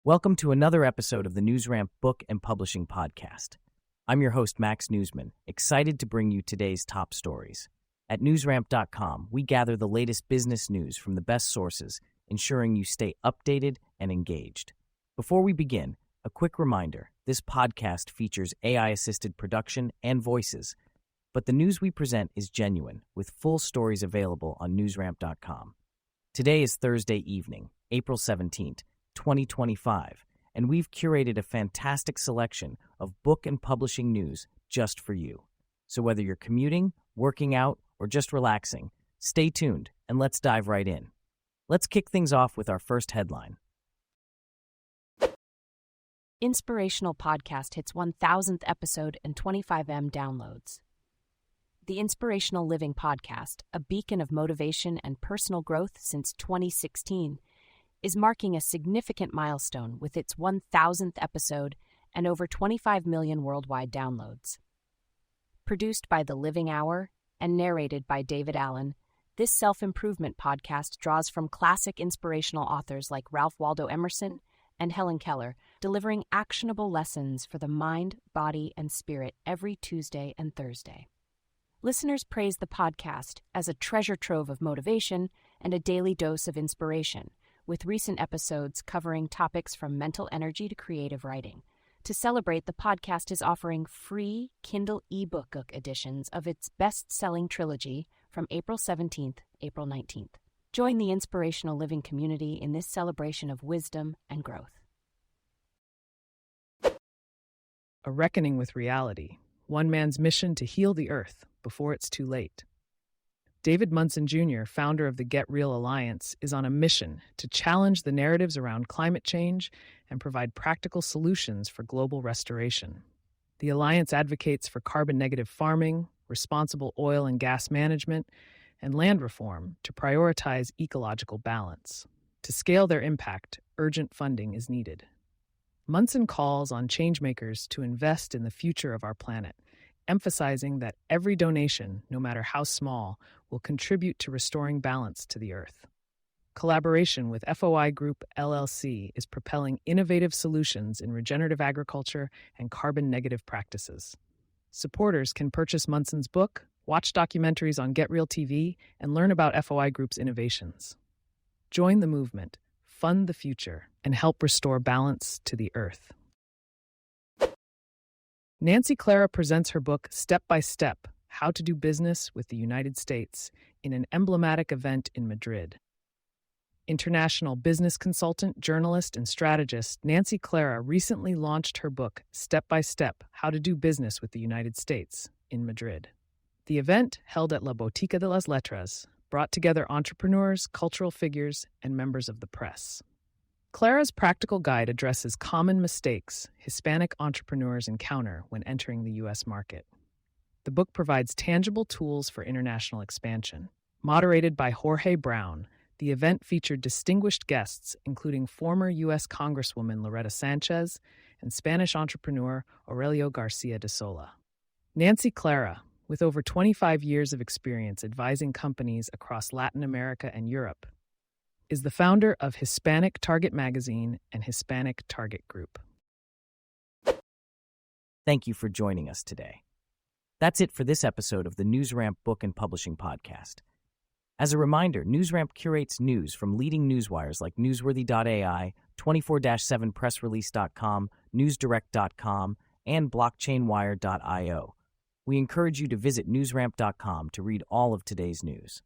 Welcome to another episode of the NewsRamp Book and Publishing Podcast. I'm your host, Max Newsman, excited to bring you today's top stories. At newsramp.com, we gather the latest business news from the best sources, ensuring you stay updated and engaged. Before we begin, a quick reminder, this podcast features AI-assisted production and voices, but the news we present is genuine, with full stories available on newsramp.com. Today is Thursday evening, April 17th, 2025, and we've curated a fantastic selection of book and publishing news just for you. So whether you're commuting, working out, or just relaxing, stay tuned and let's dive right in. Let's kick things off with our first headline. Inspirational podcast hits 1,000th episode and 25M downloads. The Inspirational Living Podcast, a beacon of motivation and personal growth since 2016, is marking a significant milestone with its 1,000th episode and over 25 million worldwide downloads. Produced by The Living Hour and narrated by David Allen, this self-improvement podcast draws from classic inspirational authors like Ralph Waldo Emerson and Helen Keller, delivering actionable lessons for the mind, body, and spirit every Tuesday and Thursday. Listeners praise the podcast as a treasure trove of motivation and a daily dose of inspiration, with recent episodes covering topics from mental energy to creative writing. To celebrate, the podcast is offering free Kindle ebook editions of its best-selling trilogy from April 17th, April 19th. Join the Inspirational Living community in this celebration of wisdom and growth. A reckoning with reality. One man's mission to heal the earth before it's too late. David Munson Jr., founder of the Get Real Alliance, is on a mission to challenge the narratives around climate change and provide practical solutions for global restoration. The Alliance advocates for carbon-negative farming, responsible oil and gas management, and land reform to prioritize ecological balance. To scale their impact, urgent funding is needed. Munson calls on changemakers to invest in the future of our planet, emphasizing that every donation, no matter how small, will contribute to restoring balance to the earth. Collaboration with FOI Group LLC is propelling innovative solutions in regenerative agriculture and carbon-negative practices. Supporters can purchase Munson's book, watch documentaries on Get Real TV, and learn about FOI Group's innovations. Join the movement, fund the future, and help restore balance to the earth. Nancy Clara presents her book, Step by Step, How to Do Business with the United States, in an emblematic event in Madrid. International business consultant, journalist, and strategist Nancy Clara recently launched her book, Step by Step, How to Do Business with the United States, in Madrid. The event, held at La Botica de las Letras, brought together entrepreneurs, cultural figures, and members of the press. Clara's practical guide addresses common mistakes Hispanic entrepreneurs encounter when entering the U.S. market. The book provides tangible tools for international expansion. Moderated by Jorge Brown, the event featured distinguished guests, including former U.S. Congresswoman Loretta Sanchez and Spanish entrepreneur Aurelio Garcia de Sola. Nancy Clara, with over 25 years of experience advising companies across Latin America and Europe, is the founder of Hispanic Target Magazine and Hispanic Target Group. Thank you for joining us today. That's it for this episode of the NewsRamp Book and Publishing Podcast. As a reminder, NewsRamp curates news from leading newswires like Newsworthy.ai, 24/7pressrelease.com, NewsDirect.com, and BlockchainWire.io. We encourage you to visit newsramp.com to read all of today's news.